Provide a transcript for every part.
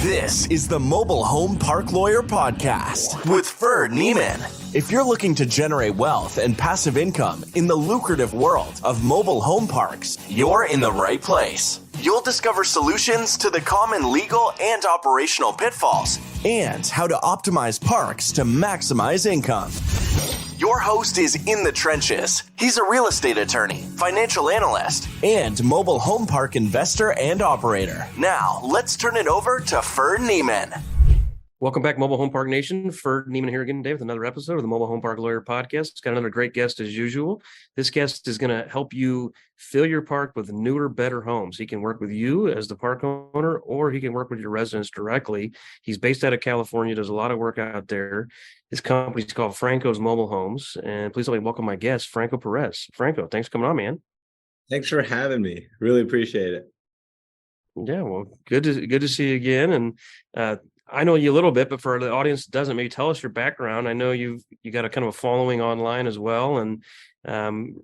This is the Mobile Home Park Lawyer Podcast with Ferd Neiman. If you're looking to generate wealth and passive income in the lucrative world of mobile home parks, you're in the right place. You'll discover solutions to the common legal and operational pitfalls and how to optimize parks to maximize income. Your host is in the trenches. He's a real estate attorney, financial analyst, and mobile home park investor and operator. Now, let's turn it over to Ferd Neiman. Welcome back, Mobile Home Park Nation. Ferd Neiman here again today with another episode of the Mobile Home Park Lawyer Podcast. It's got another great guest as usual. This guest is going to help you fill your park with newer, better homes. He can work with you as the park owner, or he can work with your residents directly. He's based out of California, does a lot of work out there. His company is called Franco's Mobile Homes. And please let me welcome my guest, Franco Perez. Franco, thanks for coming on, man. Thanks for having me. Really appreciate it. Yeah, well, good to see you again. And I know you a little bit, but for the audience that doesn't, maybe tell us your background. I know you got a kind of a following online as well, and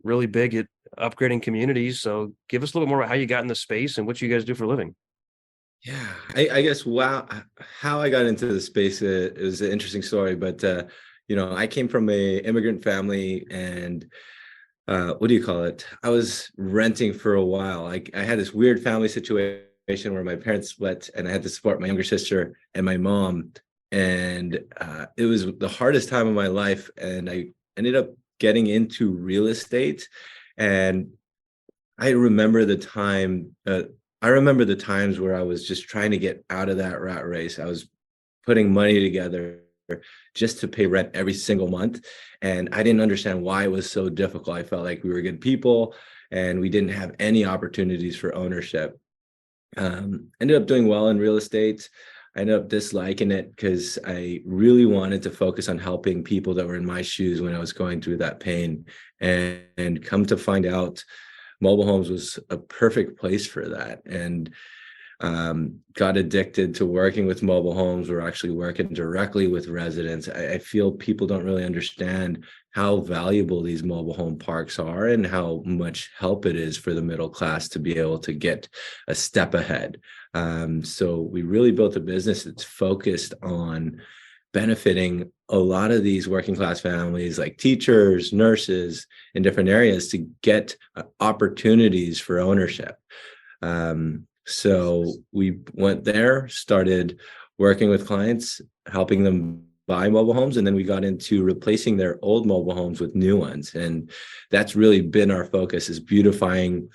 really big at upgrading communities. So give us a little more about how you got in the space and what you guys do for a living. Yeah, I guess how I got into the space is an interesting story. But I came from a immigrant family, and what do you call it? I was renting for a while. I had this weird family situation where my parents split and I had to support my younger sister and my mom. And it was the hardest time of my life. And I ended up getting into real estate. And I remember the times where I was just trying to get out of that rat race. I was putting money together just to pay rent every single month. And I didn't understand why it was so difficult. I felt like we were good people and we didn't have any opportunities for ownership. Ended up doing well in real estate. I ended up disliking it because I really wanted to focus on helping people that were in my shoes when I was going through that pain. And come to find out, mobile homes was a perfect place for that. And got addicted to working with mobile homes. We're actually working directly with residents. I feel people don't really understand how valuable these mobile home parks are and how much help it is for the middle class to be able to get a step ahead. So we really built a business that's focused on benefiting a lot of these working class families like teachers, nurses in different areas to get opportunities for ownership. So we went there, started working with clients, helping them buy mobile homes, and then we got into replacing their old mobile homes with new ones. And that's really been our focus, is beautifying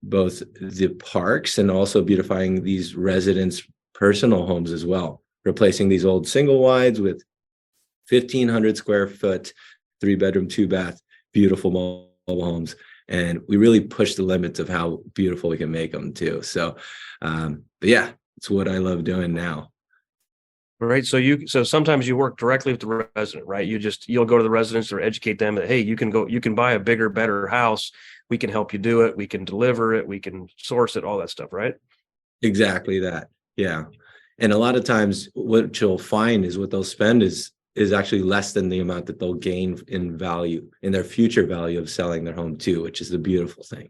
both the parks and also beautifying these residents' personal homes as well, replacing these old single wides with 1,500 square foot, 3-bedroom, 2-bath, beautiful mobile homes. And we really push the limits of how beautiful we can make them too. So, but yeah, it's what I love doing now. Right. So sometimes you work directly with the resident, right? You'll go to the residents or educate them that, hey, you can buy a bigger, better house. We can help you do it. We can deliver it. We can source it, all that stuff, right? Exactly that. Yeah. And a lot of times what you'll find is what they'll spend is actually less than the amount that they'll gain in value, in their future value of selling their home too, which is the beautiful thing.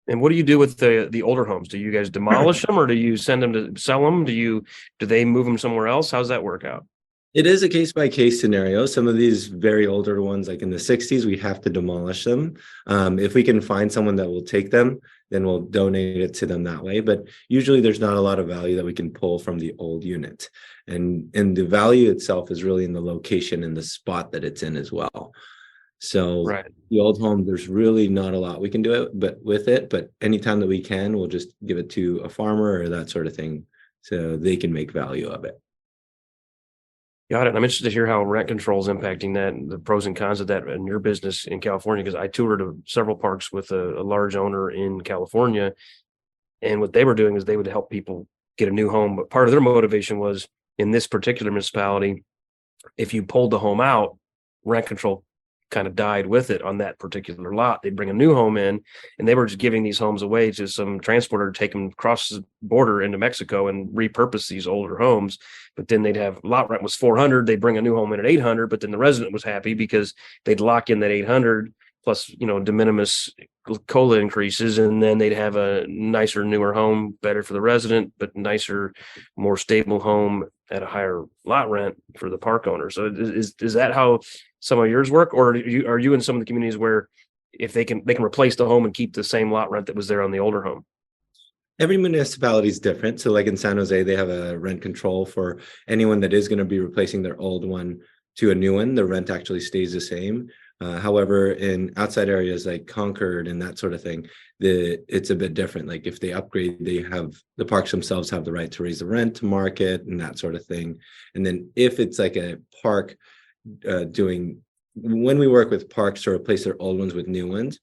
And what do you do with the older homes? Do you guys demolish them, or do you send them to sell them? Do they move them somewhere else? How's that work out? It is a case-by-case scenario. Some of these very older ones, like in the 60s, we have to demolish them. If we can find someone that will take them, then we'll donate it to them that way. But usually there's not a lot of value that we can pull from the old unit. And the value itself is really in the location and the spot that it's in as well. So right. The old home, there's really not a lot we can do with it. But anytime that we can, we'll just give it to a farmer or that sort of thing so they can make value of it. Got it. I'm interested to hear how rent control is impacting that and the pros and cons of that in your business in California, because I toured several parks with a large owner in California. And what they were doing is they would help people get a new home. But part of their motivation was, in this particular municipality, if you pulled the home out, rent control kind of died with it on that particular lot. They'd bring a new home in, and they were just giving these homes away to some transporter to take them across the border into Mexico and repurpose these older homes. But then they'd have lot rent was $400. They'd bring a new home in at $800, but then the resident was happy because they'd lock in that $800 plus, de minimis COLA increases, and then they'd have a nicer, newer home, better for the resident, but nicer, more stable home at a higher lot rent for the park owner. So is that how some of yours work, or are you in some of the communities where if they can replace the home and keep the same lot rent that was there on the older home? Every municipality is different. So like in San Jose, they have a rent control for anyone that is going to be replacing their old one to a new one. The rent actually stays the same. However, in outside areas like Concord and that sort of thing, it's a bit different. Like if they upgrade, the parks themselves have the right to raise the rent to market and that sort of thing. And then if it's like a park when we work with parks to replace their old ones with new ones,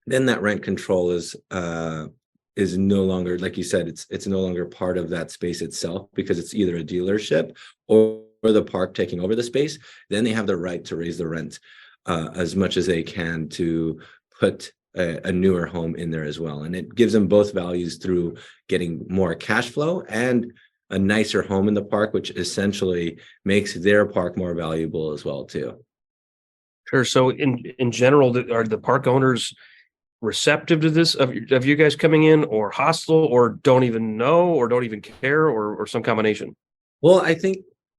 then that rent control is no longer, like you said, it's no longer part of that space itself, because it's either a dealership or the park taking over the space. Then they have the right to raise the rent as much as they can to put a newer home in there as well. And it gives them both values through getting more cash flow and a nicer home in the park, which essentially makes their park more valuable as well too. Sure. So in general, are the park owners receptive to this of you guys coming in, or hostile, or don't even know, or don't even care, or some combination? Well, I think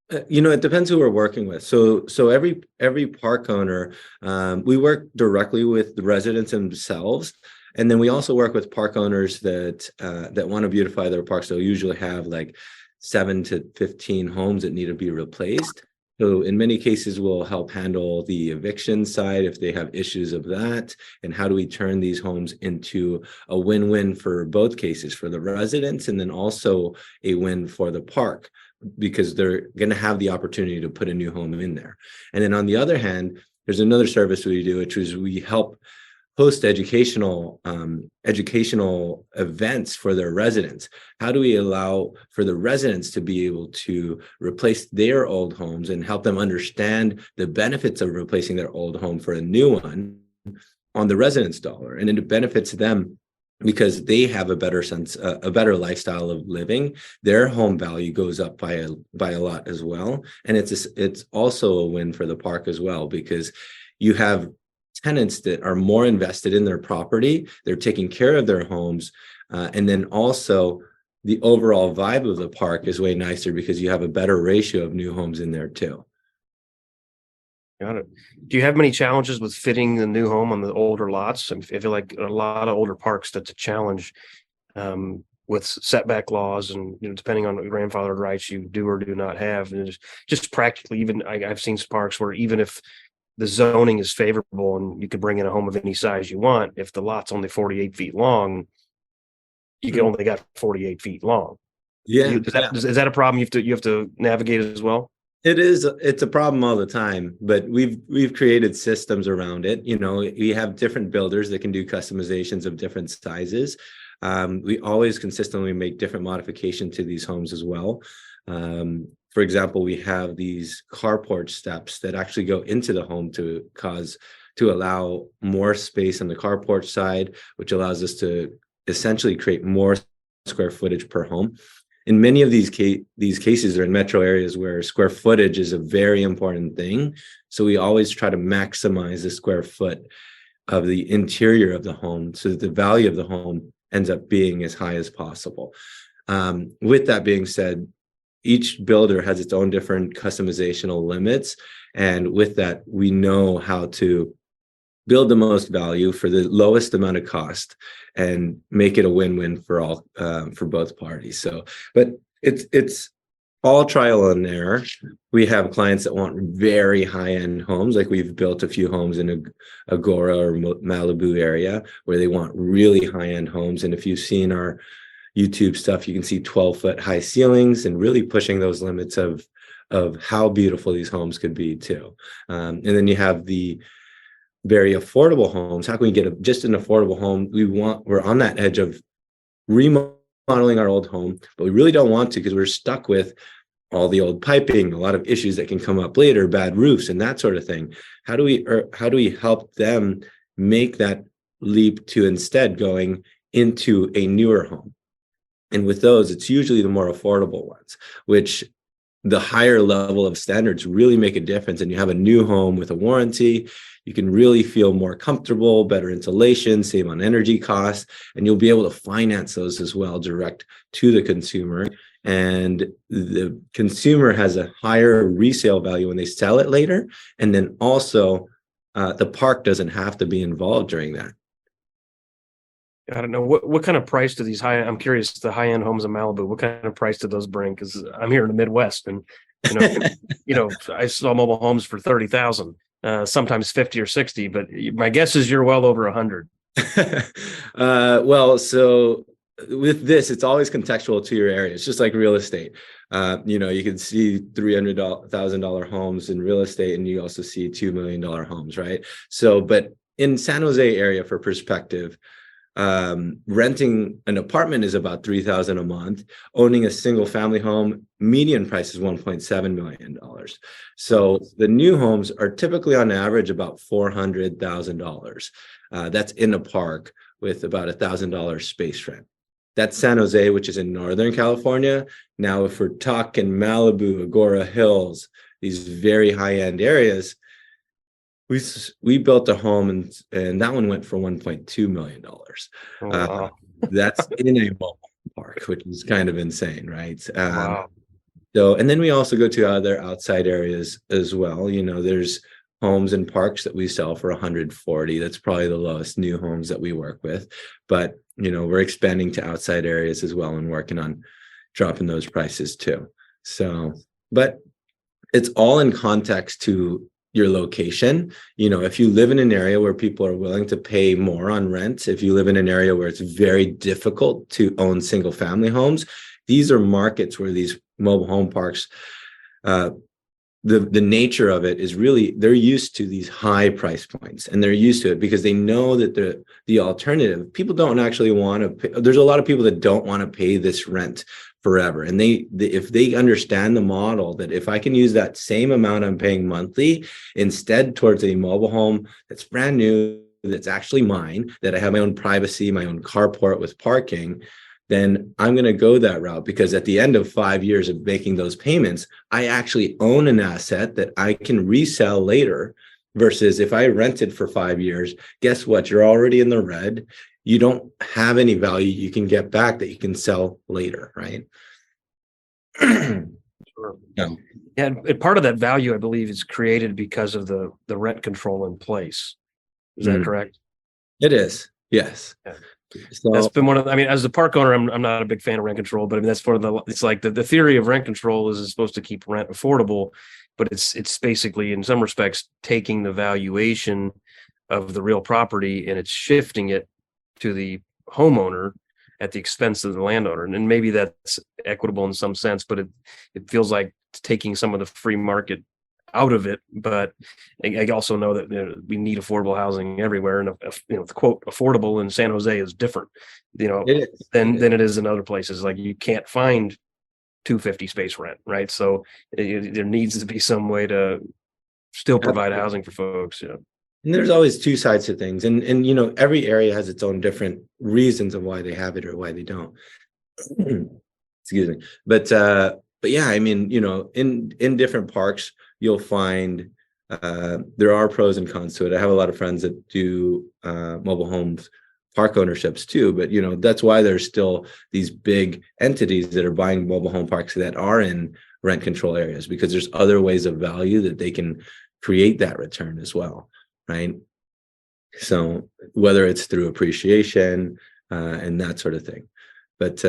it depends who we're working with. So every park owner, we work directly with the residents themselves, and then we also work with park owners that want to beautify their parks. So usually have like 7 to 15 homes that need to be replaced. So in many cases, we'll help handle the eviction side if they have issues of that. And how do we turn these homes into a win-win for both cases, for the residents, and then also a win for the park, because they're going to have the opportunity to put a new home in there. And then on the other hand, there's another service we do, which is we help host educational events for their residents. How do we allow for the residents to be able to replace their old homes and help them understand the benefits of replacing their old home for a new one on the residents' dollar? And it benefits them because they have a better lifestyle of living. Their home value goes up by a lot as well. And it's also a win for the park as well, because you have tenants that are more invested in their property, they're taking care of their homes, and then also the overall vibe of the park is way nicer because you have a better ratio of new homes in there too. Got it. Do you have many challenges with fitting the new home on the older lots? I feel like a lot of older parks, that's a challenge with setback laws, and depending on the grandfathered rights you do or do not have. And just practically, even I've seen some parks where even if the zoning is favorable and you can bring in a home of any size you want, if the lot's only 48 feet long, you can only got 48 feet long. Yeah. Is that a problem you have to navigate as well? It is. It's a problem all the time, but we've created systems around it. We have different builders that can do customizations of different sizes. We always consistently make different modifications to these homes as well. For example, we have these carport steps that actually go into the home to allow more space on the carport side, which allows us to essentially create more square footage per home. In many of these cases are in metro areas where square footage is a very important thing. So we always try to maximize the square foot of the interior of the home so that the value of the home ends up being as high as possible. With that being said, each builder has its own different customizational limits. And with that, we know how to build the most value for the lowest amount of cost and make it a win-win for all, for both parties. So, but it's all trial and error. We have clients that want very high-end homes. Like we've built a few homes in Agora or Malibu area where they want really high-end homes. And if you've seen our YouTube stuff, you can see 12-foot high ceilings and really pushing those limits of how beautiful these homes could be too. And then you have the very affordable homes. How can we get just an affordable home? We're on that edge of remodeling our old home, but we really don't want to because we're stuck with all the old piping, a lot of issues that can come up later, bad roofs and that sort of thing. How do we help them make that leap to instead going into a newer home? And with those, it's usually the more affordable ones, which the higher level of standards really make a difference. And you have a new home with a warranty. You can really feel more comfortable, better insulation, save on energy costs, and you'll be able to finance those as well direct to the consumer. And the consumer has a higher resale value when they sell it later. And then also the park doesn't have to be involved during that. I don't know what kind of price do these I'm curious, the high end homes in Malibu, what kind of price do those bring? Because I'm here in the Midwest, and I saw mobile homes for 30,000, sometimes 50 or 60, but my guess is you're well over 100. Well, so with this, it's always contextual to your area. It's just like real estate. You can see $300,000 homes in real estate, and you also see $2 million homes, right? So, but in San Jose area, for perspective, renting an apartment is about $3,000 a month. Owning a single family home, median price is $1.7 million. So the new homes are typically on average about $400,000. That's in a park with about $1,000 space rent. That's San Jose, which is in Northern California. Now, if we're talking Malibu, Agora Hills, these very high-end areas, we built a home and that one went for $1.2 million. Oh, wow. That's in a mobile park, which is kind of insane, right? Wow. So, and then we also go to other outside areas as well. There's homes and parks that we sell for 140. That's probably the lowest new homes that we work with. But, we're expanding to outside areas as well and working on dropping those prices too. So, but it's all in context to your location. If you live in an area where people are willing to pay more on rent, if you live in an area where it's very difficult to own single family homes, these are markets where these mobile home parks, the nature of it is really, they're used to these high price points, and they're used to it because they know that the alternative, people don't actually want to pay. There's a lot of people that don't want to pay this rent forever. And if they understand the model, that if I can use that same amount I'm paying monthly instead towards a mobile home that's brand new, that's actually mine, that I have my own privacy, my own carport with parking, then I'm going to go that route, because at the end of 5 years of making those payments, I actually own an asset that I can resell later. Versus if I rented for 5 years, guess what? You're already in the red. You don't have any value you can get back that you can sell later, right? Sure. Yeah. And part of that value, I believe, is created because of the rent control in place. Is that correct? It is. Yes. Yeah. So, that's been one of as a park owner, I'm not a big fan of rent control, but I mean, that's it's like the theory of rent control is supposed to keep rent affordable, but it's basically, in some respects, taking the valuation of the real property and it's shifting it to the homeowner at the expense of the landowner. And maybe that's equitable in some sense, but it feels like taking some of the free market out of it. But I also know that we need affordable housing everywhere, and the quote affordable in San Jose is different, than it is in other places. Like, you can't find 250 space rent, right? So there needs to be some way to still provide housing for folks. And there's always two sides to things, and every area has its own different reasons of why they have it or why they don't. Excuse me. But yeah, I mean, in different parks, you'll find there are pros and cons to it. I have a lot of friends that do mobile homes park ownerships too, but that's why there's still these big entities that are buying mobile home parks that are in rent control areas, because there's other ways of value that they can create that return as well, right? So whether it's through appreciation and that sort of thing. But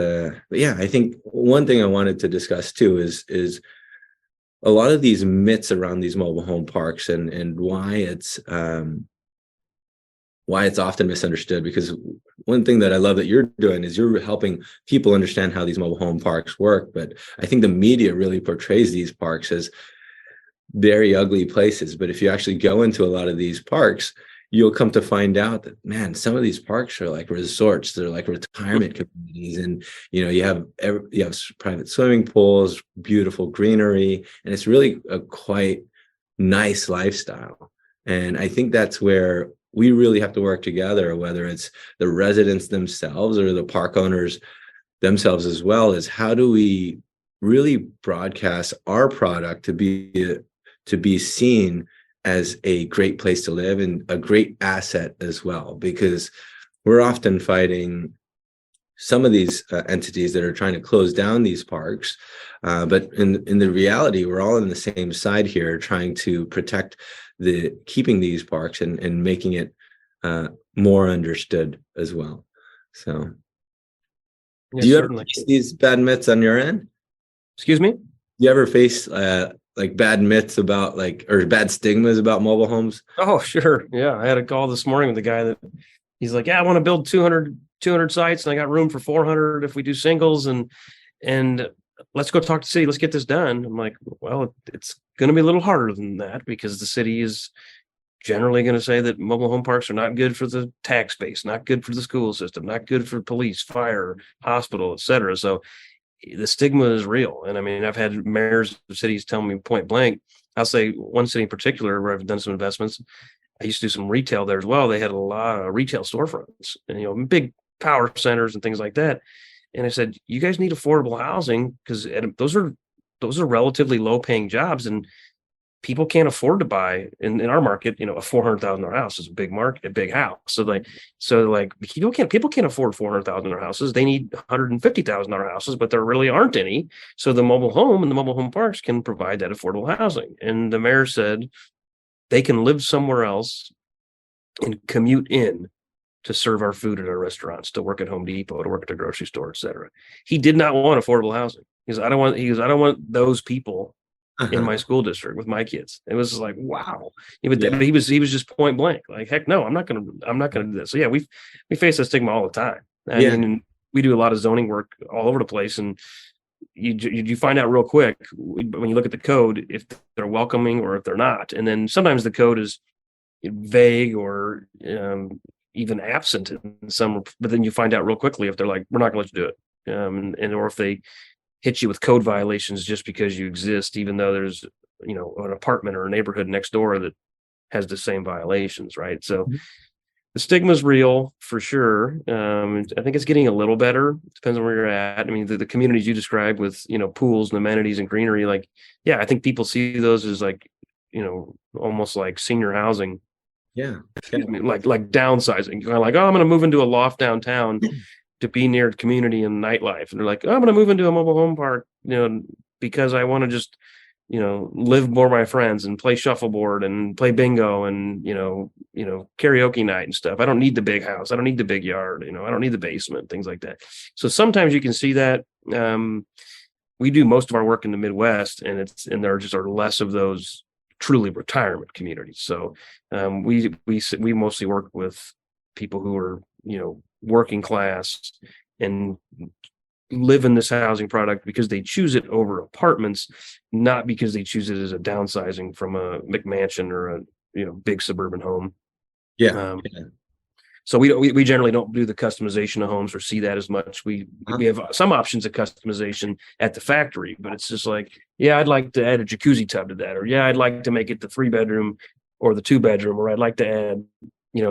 yeah, I think one thing I wanted to discuss too is a lot of these myths around these mobile home parks and why it's often misunderstood. Because one thing that I love that you're doing is you're helping people understand how these mobile home parks work. But I think the media really portrays these parks as very ugly places. But if you actually go into a lot of these parks, you'll come to find out that, man, some of these parks are like resorts. They're like retirement communities, and you have private swimming pools, beautiful greenery, and it's really a quite nice lifestyle. And I think that's where we really have to work together, whether it's the residents themselves or the park owners themselves as well, is how do we really broadcast our product to be seen as a great place to live and a great asset as well, because we're often fighting some of these entities that are trying to close down these parks. But in the reality, we're all on the same side here, trying to protect keeping these parks and making it more understood as well. So Yeah, do you certainly. ever face these bad myths on your end? Excuse me? Do you ever face like bad myths about or bad stigmas about mobile homes? Oh, sure. Yeah. I had a call this morning with the guy that he's like, yeah, I want to build 200 sites and I got room for 400 if we do singles, and let's go talk to the city. Let's get this done. I'm like, well, it's going to be a little harder than that because the city is generally going to say that mobile home parks are not good for the tax base, not good for the school system, not good for police, fire, hospital, et cetera. So the stigma is real. And I mean, I've had mayors of cities tell me point blank. I'll say one city in particular where I've done some investments. I used to do some retail there as well. They had a lot of retail storefronts and, big power centers and things like that. And I said, you guys need affordable housing because those are relatively low paying jobs, and people can't afford to buy in our market. A $400,000 house is a big market, a big house. So people can't afford $400,000 houses. They need $150,000 houses, but there really aren't any. So the mobile home and the mobile home parks can provide that affordable housing. And the mayor said they can live somewhere else and commute in to serve our food at our restaurants, to work at Home Depot, to work at the grocery store, et cetera. He did not want affordable housing. I don't want those people in my school district with my kids. It was like, wow. But he was just point blank, like, heck no, I'm not gonna do this. So yeah, we face that stigma all the time. I mean, we do a lot of zoning work all over the place, and you find out real quick when you look at the code if they're welcoming or if they're not. And then sometimes the code is vague or even absent in some, but then you find out real quickly if they're like, we're not gonna let you do it. And or if they hit you with code violations just because you exist, even though there's, an apartment or a neighborhood next door that has the same violations, right? So the stigma is real for sure. I think it's getting a little better. Depends on where you're at. I mean, the communities you described with, pools and amenities and greenery, like, yeah, I think people see those as like, almost like senior housing. Yeah. Like downsizing. You're like, oh, I'm going to move into a loft downtown to be near community and nightlife. And they're like, oh, I'm going to move into a mobile home park, because I want to just, live more with my friends and play shuffleboard and play bingo and, karaoke night and stuff. I don't need the big house. I don't need the big yard. I don't need the basement, things like that. So sometimes you can see that. We do most of our work in the Midwest, and there just are less of those truly retirement communities. So we mostly work with people who are, working class and live in this housing product because they choose it over apartments, not because they choose it as a downsizing from a McMansion or a big suburban home. So we generally don't do the customization of homes or see that as much. We have some options of customization at the factory, but it's just like, yeah, I'd like to add a jacuzzi tub to that, or yeah, I'd like to make it the 3-bedroom or the 2-bedroom, or I'd like to add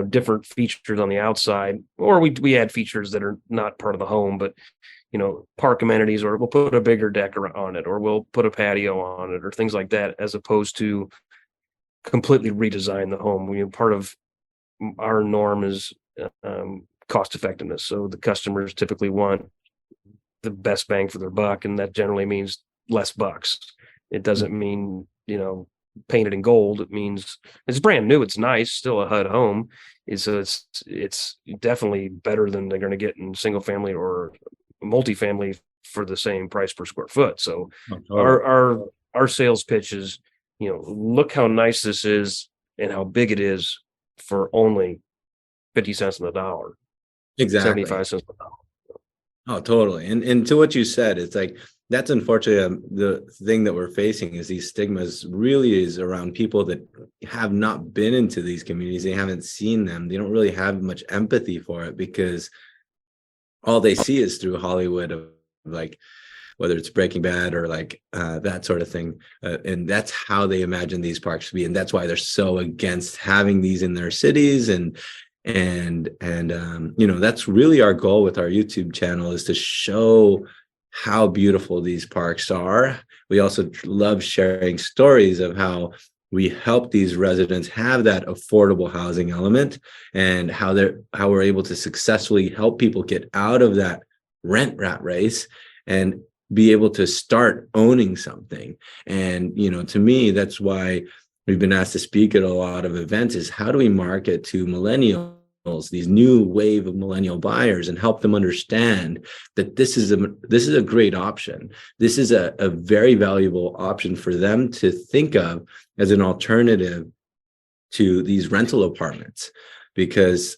different features on the outside, or we add features that are not part of the home, but park amenities, or we'll put a bigger deck on it, or we'll put a patio on it, or things like that, as opposed to completely redesign the home. Part of our norm is cost effectiveness. So the customers typically want the best bang for their buck, and that generally means less bucks. It doesn't mean, painted in gold. It means it's brand new. It's nice, still a HUD home. It's definitely better than they're going to get in single family or multifamily for the same price per square foot. So our sales pitch is, look how nice this is and how big it is for only 50 cents on the dollar. Exactly. 75 cents on the dollar. Oh, totally. And to what you said, it's like, that's unfortunately the thing that we're facing is these stigmas really is around people that have not been into these communities. They haven't seen them. They don't really have much empathy for it because all they see is through Hollywood of like, whether it's Breaking Bad or like that sort of thing. And that's how they imagine these parks to be. And that's why they're so against having these in their cities. And that's really our goal with our YouTube channel, is to show how beautiful these parks are. We also love sharing stories of how we help these residents have that affordable housing element, and how we're able to successfully help people get out of that rent rat race and be able to start owning something. And, to me, that's why we've been asked to speak at a lot of events, is how do we market to millennials, these new wave of millennial buyers, and help them understand that this is a great option. This is a very valuable option for them to think of as an alternative to these rental apartments, because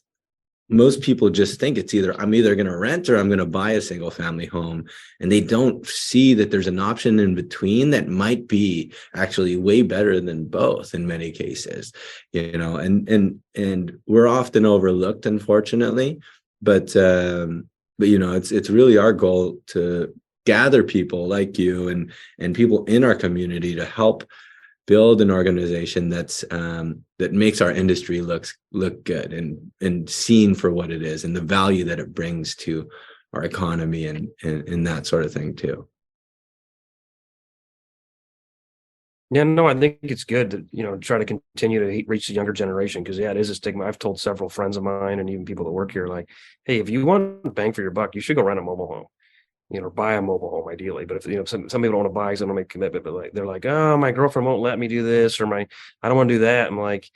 most people just think it's I'm either going to rent or I'm going to buy a single family home, and they don't see that there's an option in between that might be actually way better than both in many cases, and we're often overlooked, unfortunately, but it's really our goal to gather people like you and people in our community to help build an organization that makes our industry look good and seen for what it is, and the value that it brings to our economy and that sort of thing too. Yeah, no, I think it's good to, try to continue to reach the younger generation, because it is a stigma. I've told several friends of mine and even people that work here, like, hey, if you want bang for your buck, you should go rent a mobile home. Buy a mobile home ideally. But if some people don't want to buy because they don't make a commitment, but they're like, oh, my girlfriend won't let me do this, or I don't want to do that. I'm like,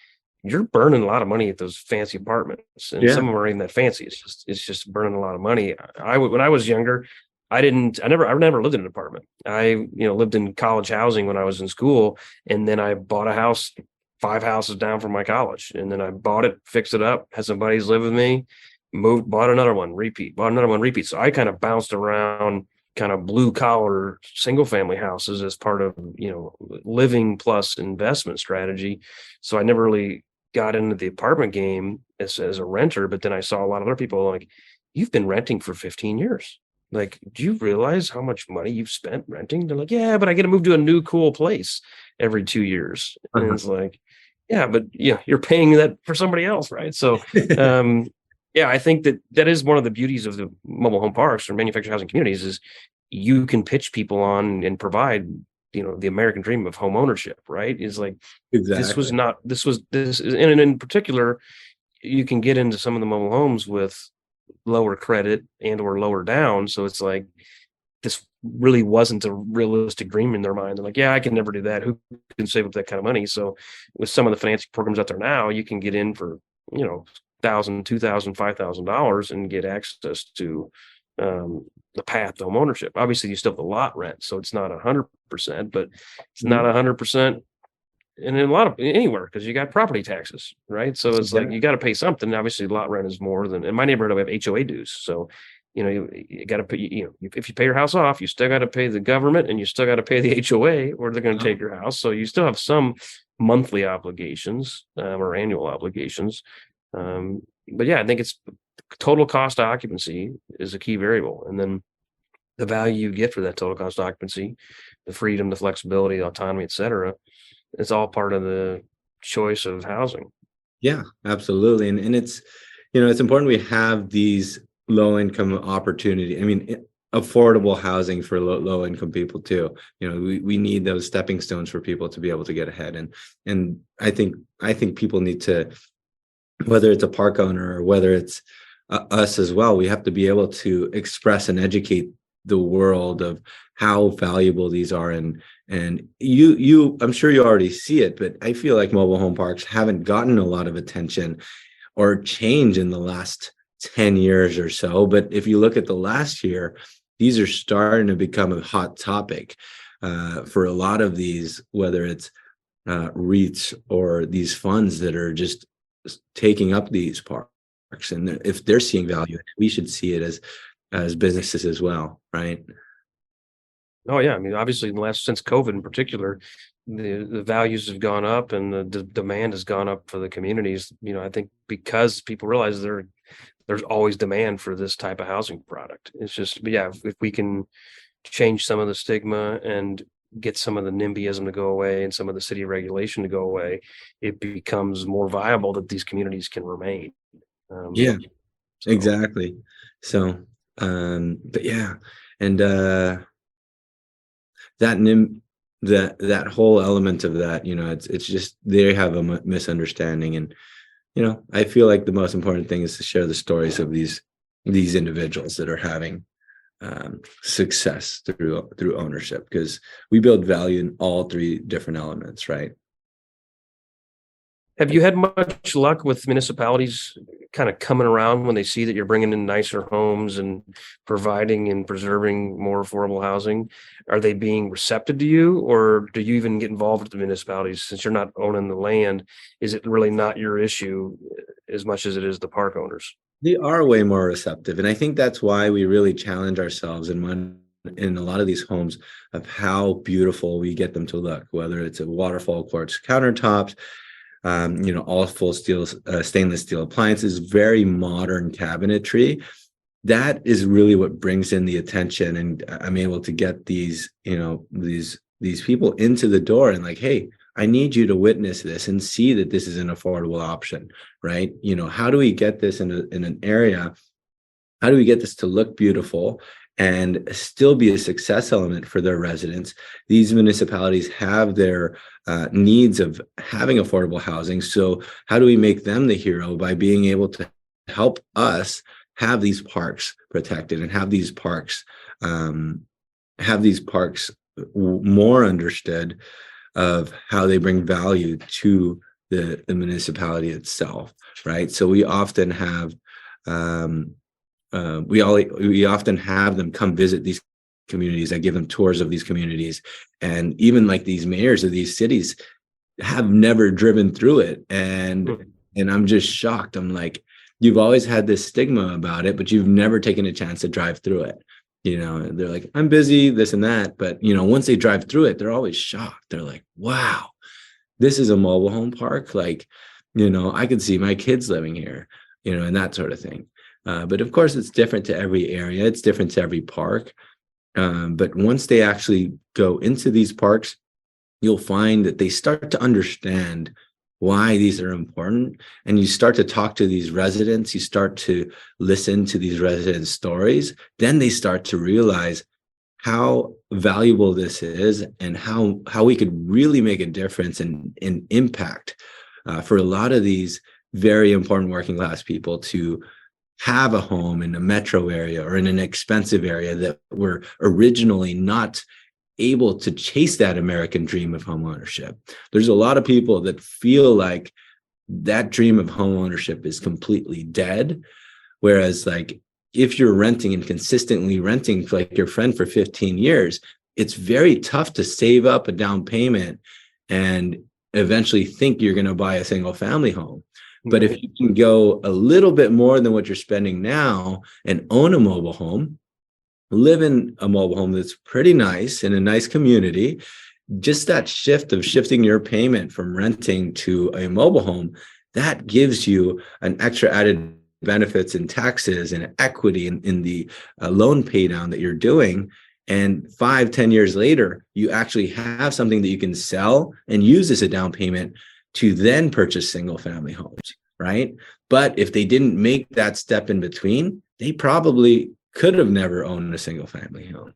you're burning a lot of money at those fancy apartments, and some of them are even that fancy. It's just burning a lot of money. When I was younger, I never lived in an apartment. I lived in college housing when I was in school, and then I bought a house 5 houses down from my college, and then I bought it, fixed it up, had some buddies live with me, moved, bought another one, repeat, bought another one, repeat. So I kind of bounced around kind of blue collar single family houses as part of, living plus investment strategy. So I never really got into the apartment game as a renter, but then I saw a lot of other people like, you've been renting for 15 years. Like, do you realize how much money you've spent renting? They're like, yeah, but I get to move to a new cool place every 2 years. And it's like, yeah, but you're paying that for somebody else, right? So, yeah, I think that is one of the beauties of the mobile home parks or manufactured housing communities, is you can pitch people on and provide, the American dream of home ownership, right? Is like, Exactly. and in particular, you can get into some of the mobile homes with lower credit and or lower down. So it's like, this really wasn't a realistic dream in their mind. They're like, yeah, I can never do that. Who can save up that kind of money? So with some of the financing programs out there now, you can get in for, $1,000, $2,000, $5,000 and get access to the path to home ownership. Obviously, you still have the lot rent, so it's not 100%, but it's not 100%, and in a lot of anywhere, because you got property taxes, right? So it's like you got to pay something. Obviously, lot rent is more than in my neighborhood. We have HOA dues, so you got to pay. If you pay your house off, you still got to pay the government, and you still got to pay the HOA, or they're going to take your house. So you still have some monthly obligations or annual obligations. But yeah, I think it's total cost of occupancy is a key variable, and then the value you get for that total cost of occupancy, the freedom, the flexibility, the autonomy, et cetera, it's all part of the choice of housing. Yeah, absolutely. And it's, it's important we have these low income opportunity. I mean, affordable housing for low income people too. We need those stepping stones for people to be able to get ahead. And I think people need to, whether it's a park owner or whether it's us as well, we have to be able to express and educate the world of how valuable these are. And you I'm sure you already see it, but I feel like mobile home parks haven't gotten a lot of attention or change in the last 10 years or so. But if you look at the last year, these are starting to become a hot topic for a lot of these, whether it's REITs or these funds that are just taking up these parks. And if they're seeing value, we should see it as businesses as well, right? Oh yeah, I mean, obviously, since COVID in particular, the values have gone up and the demand has gone up for the communities. I think because people realize there's always demand for this type of housing product. It's just, but yeah, if we can change some of the stigma and get some of the NIMBYism to go away and some of the city regulation to go away, it becomes more viable that these communities can remain. Yeah, exactly. So, but yeah, and that that whole element of that, it's just they have a misunderstanding. And I feel like the most important thing is to share the stories of these individuals that are having success through ownership, because we build value in all three different elements, right? Have you had much luck with municipalities kind of coming around when they see that you're bringing in nicer homes and providing and preserving more affordable housing? Are they being receptive to you, or do you even get involved with the municipalities since you're not owning the land? Is it really not your issue as much as it is the park owners? They are way more receptive, and I think that's why we really challenge ourselves in a lot of these homes of how beautiful we get them to look, whether it's a waterfall quartz countertops, all full steel, stainless steel appliances, very modern cabinetry. That is really what brings in the attention, and I'm able to get these people into the door and like, hey, I need you to witness this and see that this is an affordable option, right? How do we get this in an area? How do we get this to look beautiful and still be a success element for their residents? These municipalities have their needs of having affordable housing. So how do we make them the hero by being able to help us have these parks protected and have these parks more understood of how they bring value to the municipality itself, right? So we often have we often have them come visit these communities. I give them tours of these communities, and even like these mayors of these cities have never driven through it, and I'm just shocked. I'm like, you've always had this stigma about it, but you've never taken a chance to drive through it. They're like, I'm busy, this and that, but once they drive through it, they're always shocked. They're like, wow, this is a mobile home park. Like, I could see my kids living here, and that sort of thing. But of course, it's different to every area. It's different to every park. But once they actually go into these parks, you'll find that they start to understand why these are important. And you start to talk to these residents. You start to listen to these residents' stories. Then they start to realize how valuable this is and how we could really make a difference and impact for a lot of these very important working class people to have a home in a metro area or in an expensive area that were originally not able to chase that American dream of home ownership. There's a lot of people that feel like that dream of home ownership is completely dead. Whereas like if you're renting and consistently renting like your friend for 15 years, it's very tough to save up a down payment and eventually think you're going to buy a single family home. But if you can go a little bit more than what you're spending now and own a mobile home, live in a mobile home that's pretty nice in a nice community, just that shift of shifting your payment from renting to a mobile home, that gives you an extra added benefits in taxes and equity in the loan pay down that you're doing. And 5-10 years later, you actually have something that you can sell and use as a down payment to then purchase single family homes, right? But if they didn't make that step in between, they probably could have never owned a single family home.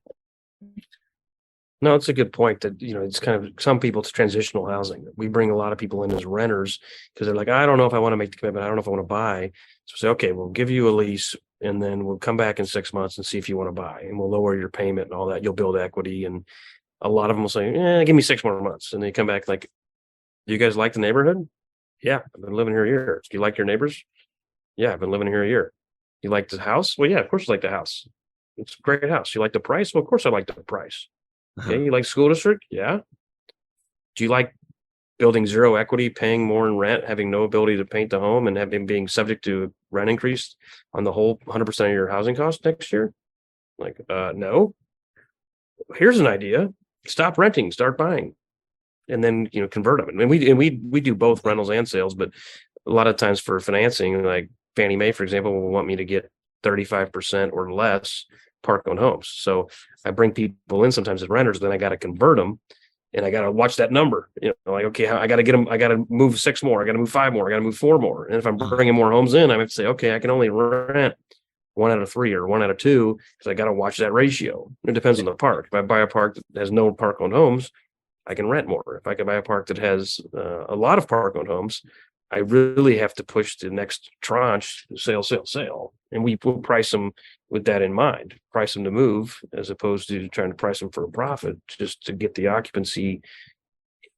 No, it's a good point that, it's kind of some people, it's transitional housing. We bring a lot of people in as renters because they're like, I don't know if I want to make the commitment. I don't know if I want to buy. So say, okay, we'll give you a lease and then we'll come back in 6 months and see if you want to buy, and we'll lower your payment and all that. You'll build equity. And a lot of them will say, give me 6 more months. And they come back like, do you guys like the neighborhood? Yeah, I've been living here a year. Do you like your neighbors? Yeah, I've been living here a year. You like the house? Well, yeah, of course I like the house. It's a great house. You like the price? Well, of course I like the price. Okay, you like school district? Yeah. Do you like building zero equity, paying more in rent, having no ability to paint the home, and being subject to rent increase on the whole 100% of your housing cost next year? Like, no. Here's an idea. Stop renting, start buying. And then convert them. And we do both rentals and sales, but a lot of times for financing, like Fannie Mae, for example, will want me to get 35% or less park-owned homes. So I bring people in sometimes as renters, then I got to convert them, and I got to watch that number. Like, okay, I got to get them. I got to move 6 more. I got to move 5 more. I got to move 4 more. And if I'm bringing more homes in, I have to say, okay, I can only rent 1 out of 3 or 1 out of 2 because I got to watch that ratio. It depends on the park. If I buy a park that has no park-owned homes, I can rent more. If I can buy a park that has a lot of park-owned homes, I really have to push the next tranche, sale. And we will price them with that in mind, price them to move as opposed to trying to price them for a profit just to get the occupancy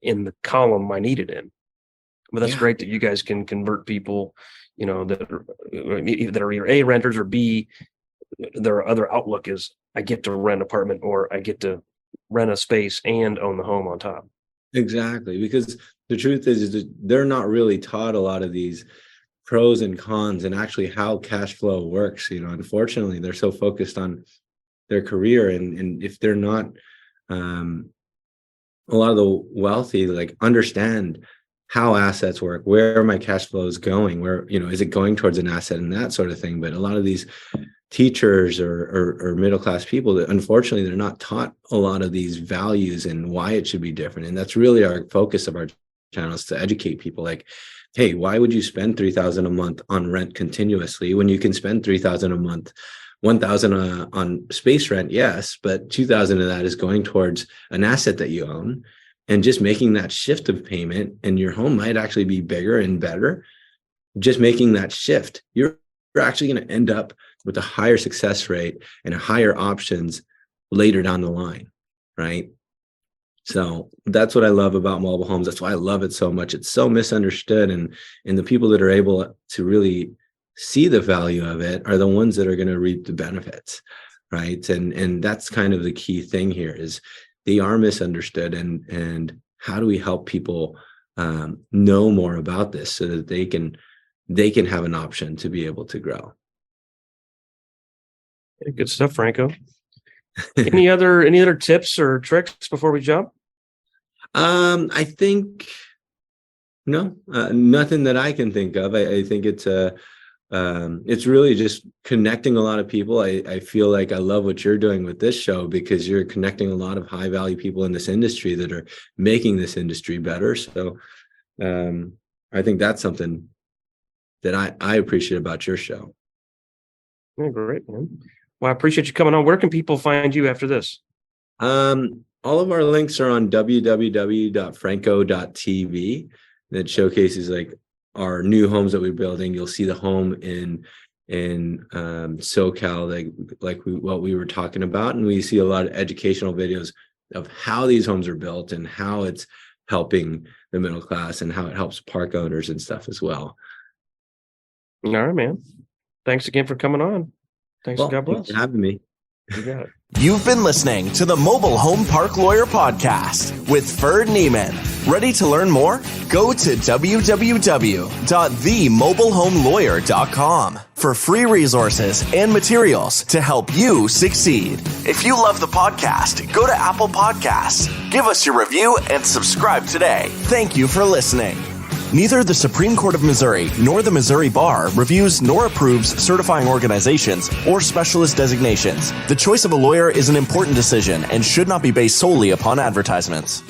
in the column I need it in. But that's great that you guys can convert people, that are either A, renters, or B, their other outlook is I get to rent an apartment or I get to rent a space and own the home on top. Exactly, because the truth is that they're not really taught a lot of these pros and cons and actually how cash flow works. Unfortunately, they're so focused on their career, and if they're not, a lot of the wealthy understand how assets work, where my cash flow is going, where is it going towards an asset and that sort of thing. But a lot of these teachers or middle-class people, that unfortunately they're not taught a lot of these values and why it should be different. And that's really our focus of our channel, is to educate people like, hey, why would you spend $3,000 a month on rent continuously when you can spend $3,000 a month, $1,000 on space rent? Yes, but $2,000 of that is going towards an asset that you own, and just making that shift of payment, and your home might actually be bigger and better. Just making that shift, you're actually going to end up with a higher success rate and a higher options later down the line, right? So that's what I love about mobile homes. That's why I love it so much. It's so misunderstood, and the people that are able to really see the value of it are the ones that are going to reap the benefits, right? And that's kind of the key thing here, is they are misunderstood, and how do we help people know more about this so that they can have an option to be able to grow. Good stuff, Franco. Any other tips or tricks before we jump? I think no, nothing that I can think of. I think it's really just connecting a lot of people. I feel like I love what you're doing with this show, because you're connecting a lot of high value people in this industry that are making this industry better. So I think that's something that I appreciate about your show. Yeah, great, man. Well, I appreciate you coming on. Where can people find you after this? All of our links are on www.franco.tv. That showcases our new homes that we're building. You'll see the home in SoCal, what we were talking about, and we see a lot of educational videos of how these homes are built and how it's helping the middle class and how it helps park owners and stuff as well. All right, man. Thanks again for coming on. Thanks. Well, God bless. thanks for having me. You got it. You've been listening to the Mobile Home Park Lawyer Podcast with Ferd Neiman. Ready to learn more? Go to www.themobilehomelawyer.com for free resources and materials to help you succeed. If you love the podcast, go to Apple Podcasts, give us your review, and subscribe today. Thank you for listening. Neither the Supreme Court of Missouri nor the Missouri Bar reviews nor approves certifying organizations or specialist designations. The choice of a lawyer is an important decision and should not be based solely upon advertisements.